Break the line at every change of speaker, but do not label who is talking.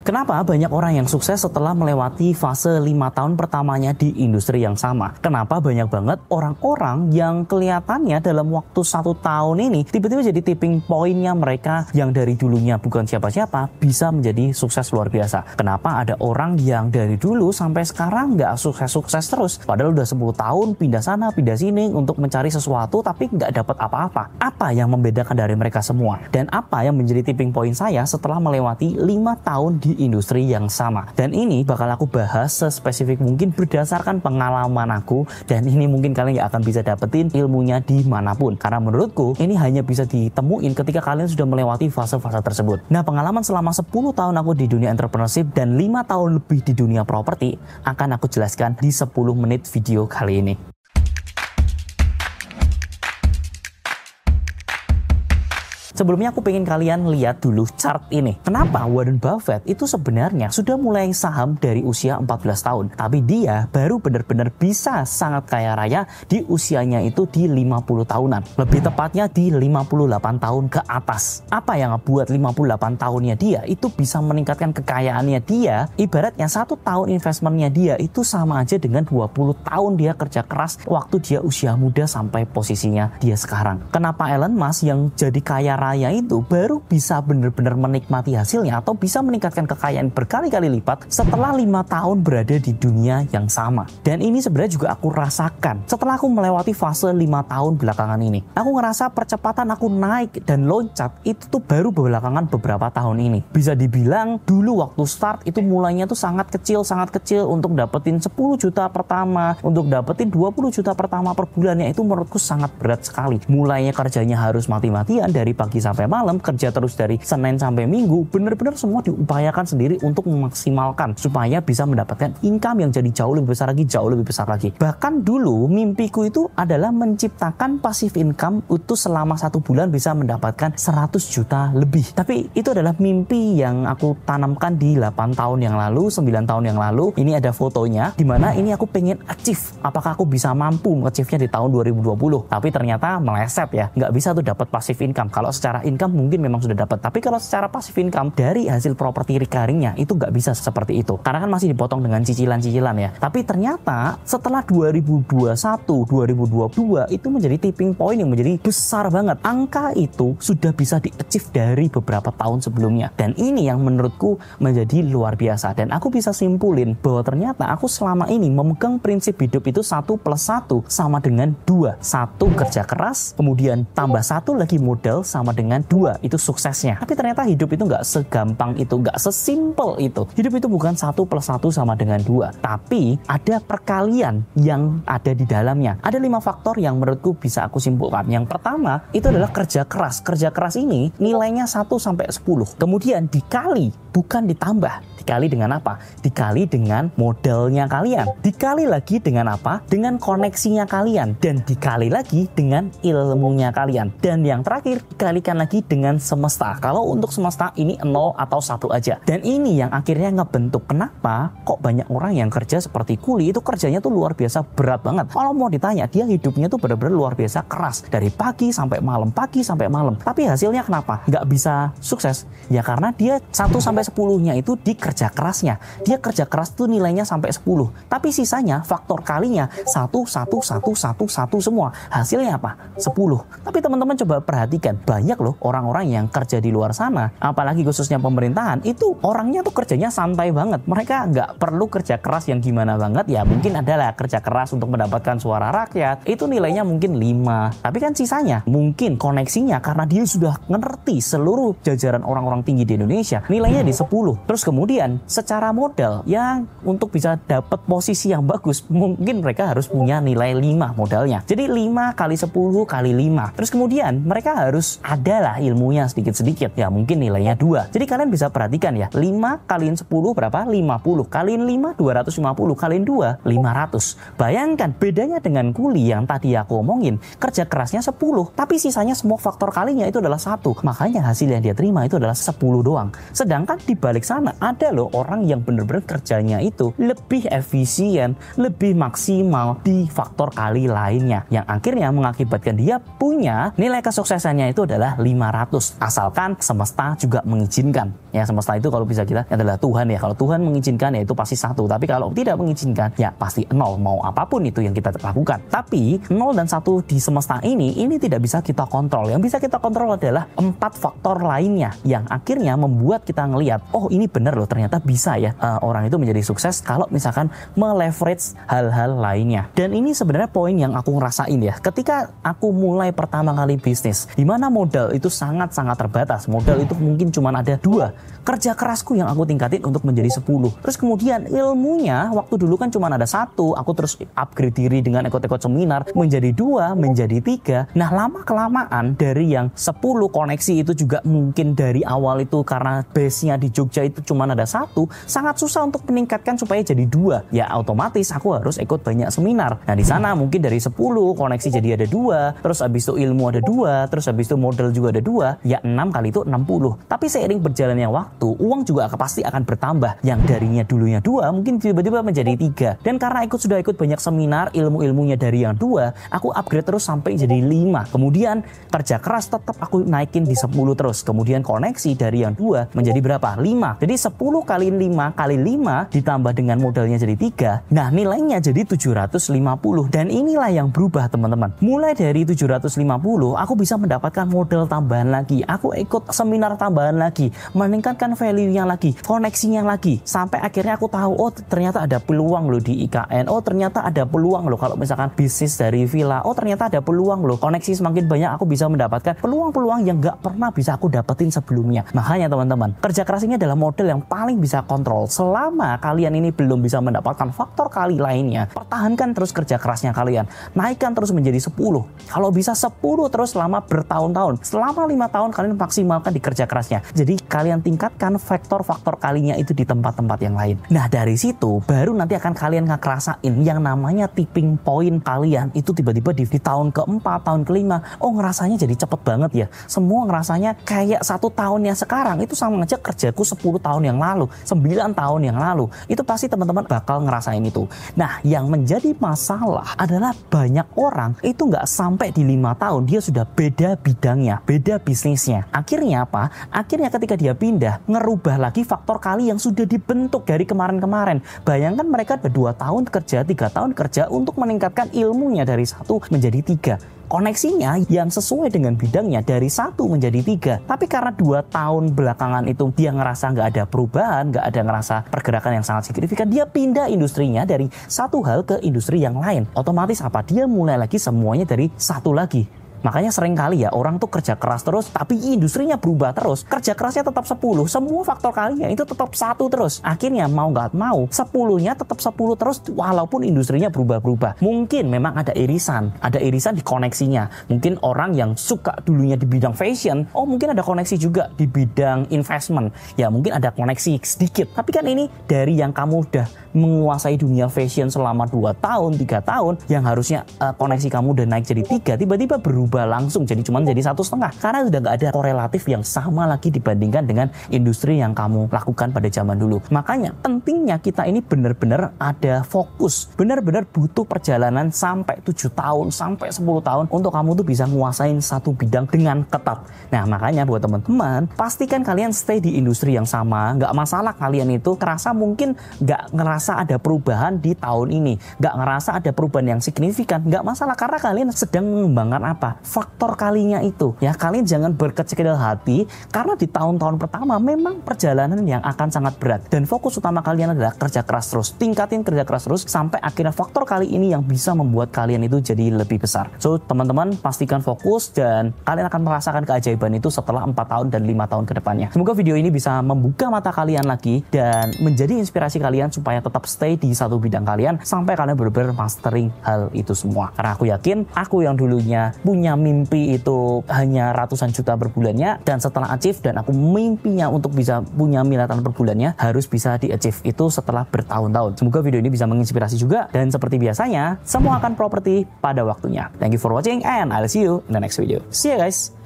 Kenapa banyak orang yang sukses setelah melewati fase 5 tahun pertamanya di industri yang sama? Kenapa banyak banget orang-orang yang kelihatannya dalam waktu 1 tahun ini tiba-tiba jadi tipping pointnya mereka yang dari dulunya bukan siapa-siapa bisa menjadi sukses luar biasa? Kenapa ada orang yang dari dulu sampai sekarang nggak sukses-sukses terus? Padahal udah 10 tahun pindah sana pindah sini untuk mencari sesuatu tapi nggak dapat apa-apa. Apa yang membedakan dari mereka semua? Dan apa yang menjadi tipping point saya setelah melewati 5 tahun di industri yang sama? Dan ini bakal aku bahas sespesifik mungkin berdasarkan pengalaman aku, dan ini mungkin kalian gak akan bisa dapetin ilmunya dimanapun, karena menurutku ini hanya bisa ditemuin ketika kalian sudah melewati fase-fase tersebut. Nah, pengalaman selama 10 tahun aku di dunia entrepreneurship dan 5 tahun lebih di dunia properti akan aku jelaskan di 10 menit video kali ini. Sebelumnya aku pengen kalian lihat dulu chart ini. Kenapa Warren Buffett itu sebenarnya sudah mulai saham dari usia 14 tahun. Tapi dia baru benar-benar bisa sangat kaya raya di usianya itu di 50 tahunan. Lebih tepatnya di 58 tahun ke atas. Apa yang ngebuat 58 tahunnya dia itu bisa meningkatkan kekayaannya dia? Ibaratnya 1 tahun investmentnya dia itu sama aja dengan 20 tahun dia kerja keras waktu dia usia muda sampai posisinya dia sekarang. Kenapa Elon Musk yang jadi kaya raya itu baru bisa benar-benar menikmati hasilnya atau bisa meningkatkan kekayaan berkali-kali lipat setelah 5 tahun berada di dunia yang sama? Dan ini sebenarnya juga aku rasakan setelah aku melewati fase 5 tahun belakangan ini. Aku ngerasa percepatan aku naik dan loncat itu tuh baru belakangan beberapa tahun ini. Bisa dibilang dulu waktu start itu mulainya tuh sangat kecil untuk dapetin 10 juta pertama, untuk dapetin 20 juta pertama per bulannya itu menurutku sangat berat sekali. Mulainya kerjanya harus mati-matian dari pagi sampai malam, kerja terus dari Senin sampai Minggu, benar-benar semua diupayakan sendiri untuk memaksimalkan supaya bisa mendapatkan income yang jadi jauh lebih besar lagi. Bahkan dulu mimpiku itu adalah menciptakan passive income itu selama 1 bulan bisa mendapatkan 100 juta lebih. Tapi itu adalah mimpi yang aku tanamkan di 8 tahun yang lalu, 9 tahun yang lalu. Ini ada fotonya, dimana ini aku pengen achieve. Apakah aku bisa mampu achieve-nya di tahun 2020? Tapi ternyata meleset ya, nggak bisa tuh dapat passive income. Kalau secara income mungkin memang sudah dapat, tapi kalau secara passive income dari hasil properti recurringnya itu nggak bisa seperti itu, karena kan masih dipotong dengan cicilan-cicilan ya. Tapi ternyata setelah 2021, 2022 itu menjadi tipping point yang menjadi besar banget. Angka itu sudah bisa di-achieve dari beberapa tahun sebelumnya, dan ini yang menurutku menjadi luar biasa. Dan aku bisa simpulin bahwa ternyata aku selama ini memegang prinsip hidup itu 1 + 1 sama dengan 2. 1 kerja keras, kemudian tambah 1 lagi modal sama dengan 2, itu suksesnya. Tapi ternyata hidup itu nggak segampang itu, nggak sesimpel itu. Hidup itu bukan 1 + 1 sama dengan 2, tapi ada perkalian yang ada di dalamnya. Ada 5 faktor yang menurutku bisa aku simpulkan. Yang pertama itu adalah kerja keras. Kerja keras ini nilainya 1 sampai 10. Kemudian dikali, bukan ditambah. Dikali dengan apa? Dikali dengan modalnya kalian. Dikali lagi dengan apa? Dengan koneksinya kalian. Dan dikali lagi dengan ilmunya kalian. Dan yang terakhir, dikalikan lagi dengan semesta. Kalau untuk semesta ini 0 atau 1 aja. Dan ini yang akhirnya ngebentuk kenapa kok banyak orang yang kerja seperti kuli itu kerjanya tuh luar biasa berat banget. Kalau mau ditanya, dia hidupnya tuh benar-benar luar biasa keras. Dari pagi sampai malam, pagi sampai malam. Tapi hasilnya kenapa nggak bisa sukses? Ya karena dia 1 sampai 10-nya itu di kerja kerasnya. Dia kerja keras tuh nilainya sampai 10. Tapi sisanya faktor kalinya 1 semua. Hasilnya apa? 10. Tapi teman-teman coba perhatikan, banyak loh orang-orang yang kerja di luar sana, apalagi khususnya pemerintahan, itu orangnya tuh kerjanya santai banget. Mereka nggak perlu kerja keras yang gimana banget. Ya mungkin adalah kerja keras untuk mendapatkan suara rakyat, itu nilainya mungkin 5. Tapi kan sisanya mungkin koneksinya karena dia sudah ngerti seluruh jajaran orang-orang tinggi di Indonesia, nilainya di 10. Terus kemudian secara modal yang untuk bisa dapat posisi yang bagus mungkin mereka harus punya nilai 5 modalnya. Jadi 5 kali 10 kali 5. Terus kemudian mereka harus adalah ilmunya sedikit-sedikit. Ya mungkin nilainya 2. Jadi kalian bisa perhatikan ya, 5 kaliin 10 berapa? 50. Kaliin 5 250. Kaliin 2 500. Bayangkan bedanya dengan kuli yang tadi aku omongin. Kerja kerasnya 10. Tapi sisanya semua faktor kalinya itu adalah 1. Makanya hasil yang dia terima itu adalah 10 doang. Sedangkan di balik sana ada loh orang yang benar-benar kerjanya itu lebih efisien, lebih maksimal di faktor kali lainnya, yang akhirnya mengakibatkan dia punya nilai kesuksesannya itu adalah adalah 500. Asalkan semesta juga mengizinkan. Ya, semesta itu kalau bisa kita adalah Tuhan ya. Kalau Tuhan mengizinkan ya itu pasti 1. Tapi kalau tidak mengizinkan ya pasti 0. Mau apapun itu yang kita lakukan. Tapi 0 dan 1 di semesta ini tidak bisa kita kontrol. Yang bisa kita kontrol adalah 4 faktor lainnya yang akhirnya membuat kita ngelihat, oh ini bener loh, ternyata bisa ya orang itu menjadi sukses kalau misalkan meleverage hal-hal lainnya. Dan ini sebenarnya poin yang aku ngerasain ya. Ketika aku mulai pertama kali bisnis, di mana modal itu sangat-sangat terbatas. Modal itu mungkin cuma ada 2. Kerja kerasku yang aku tingkatin untuk menjadi 10. Terus kemudian ilmunya, waktu dulu kan cuma ada 1. Aku terus upgrade diri dengan ikut-ikut seminar menjadi 2, menjadi 3. Nah, lama-kelamaan dari yang 10 koneksi itu juga mungkin dari awal itu karena base-nya di Jogja itu cuma ada 1, sangat susah untuk meningkatkan supaya jadi 2. Ya otomatis aku harus ikut banyak seminar. Nah, di sana mungkin dari 10 koneksi jadi ada 2, terus habis itu ilmu ada 2, terus habis itu modal juga ada 2, ya 6 kali itu 60. Tapi seiring berjalannya waktu, uang juga pasti akan bertambah. Yang darinya dulunya 2 mungkin tiba-tiba menjadi 3. Dan karena sudah ikut banyak seminar, ilmu-ilmunya dari yang 2, aku upgrade terus sampai jadi 5. Kemudian kerja keras tetap aku naikin di 10 terus. Kemudian koneksi dari yang 2 menjadi berapa? 5. Jadi 10 kali 5 kali 5 ditambah dengan modalnya jadi 3. Nah, nilainya jadi 750. Dan inilah yang berubah, teman-teman. Mulai dari 750, aku bisa mendapatkan modal tambahan lagi. Aku ikut seminar tambahan lagi, meningkatkan value-nya lagi, koneksinya lagi, sampai akhirnya aku tahu, oh ternyata ada peluang loh di IKN, oh ternyata ada peluang loh kalau misalkan bisnis dari villa, oh ternyata ada peluang loh, koneksi semakin banyak aku bisa mendapatkan peluang-peluang yang gak pernah bisa aku dapetin sebelumnya. Makanya teman-teman, kerja keras ini adalah model yang paling bisa kontrol. Selama kalian ini belum bisa mendapatkan faktor kali lainnya, pertahankan terus kerja kerasnya kalian, naikkan terus menjadi 10. Kalau bisa 10 terus selama bertahun-tahun, selama 5 tahun kalian maksimalkan di kerja kerasnya. Jadi kalian tingkatkan faktor kalinya itu di tempat-tempat yang lain. Nah, dari situ baru nanti akan kalian ngerasain yang namanya tipping point kalian itu tiba-tiba di tahun keempat, tahun kelima, oh ngerasanya jadi cepet banget ya. Semua ngerasanya kayak 1 tahunnya sekarang itu sama aja kerjaku 10 tahun yang lalu, 9 tahun yang lalu. Itu pasti teman-teman bakal ngerasain itu. Nah, yang menjadi masalah adalah banyak orang itu nggak sampai di 5 tahun dia sudah beda bidangnya, beda bisnisnya. Akhirnya apa? Akhirnya ketika dia pindah, ngerubah lagi faktor kali yang sudah dibentuk dari kemarin-kemarin. Bayangkan mereka 2 tahun kerja, 3 tahun kerja untuk meningkatkan ilmunya dari 1 menjadi 3. Koneksinya yang sesuai dengan bidangnya dari 1 menjadi 3. Tapi karena 2 tahun belakangan itu dia ngerasa nggak ada perubahan, nggak ada ngerasa pergerakan yang sangat signifikan, dia pindah industrinya dari satu hal ke industri yang lain. Otomatis apa? Dia mulai lagi semuanya dari 1 lagi. Makanya sering kali ya orang tuh kerja keras terus tapi industrinya berubah terus. Kerja kerasnya tetap 10, semua faktor kalinya itu tetap 1 terus. Akhirnya mau nggak mau 10-nya tetap 10 terus walaupun industrinya berubah-berubah. Mungkin memang ada irisan di koneksinya. Mungkin orang yang suka dulunya di bidang fashion, oh mungkin ada koneksi juga di bidang investment. Ya mungkin ada koneksi sedikit. Tapi kan ini dari yang kamu udah menguasai dunia fashion selama 2 tahun, 3 tahun, yang harusnya koneksi kamu udah naik jadi 3, tiba-tiba berubah langsung jadi cuma jadi 1,5 karena udah nggak ada korelatif yang sama lagi dibandingkan dengan industri yang kamu lakukan pada zaman dulu. Makanya pentingnya kita ini benar-benar ada fokus, benar-benar butuh perjalanan sampai 7 tahun, sampai 10 tahun untuk kamu tuh bisa nguasain satu bidang dengan ketat. Nah makanya buat teman-teman, pastikan kalian stay di industri yang sama. Nggak masalah kalian itu kerasa mungkin nggak ngerasa ada perubahan di tahun ini, nggak ngerasa ada perubahan yang signifikan, nggak masalah karena kalian sedang mengembangkan apa? Faktor kalinya itu. Ya, kalian jangan berkecil hati karena di tahun-tahun pertama memang perjalanan yang akan sangat berat dan fokus utama kalian adalah kerja keras terus. Tingkatin kerja keras terus sampai akhirnya faktor kali ini yang bisa membuat kalian itu jadi lebih besar. So, teman-teman pastikan fokus dan kalian akan merasakan keajaiban itu setelah 4 tahun dan 5 tahun ke depannya. Semoga video ini bisa membuka mata kalian lagi dan menjadi inspirasi kalian supaya tetap stay di satu bidang kalian sampai kalian benar-benar mastering hal itu semua. Karena aku yakin, aku yang dulunya punya mimpi itu hanya ratusan juta per bulannya, dan setelah achieve dan aku mimpinya untuk bisa punya miliaran per bulannya harus bisa di-achieve itu setelah bertahun-tahun. Semoga video ini bisa menginspirasi juga dan seperti biasanya semua akan properti pada waktunya. Thank you for watching and I'll see you in the next video. See you guys.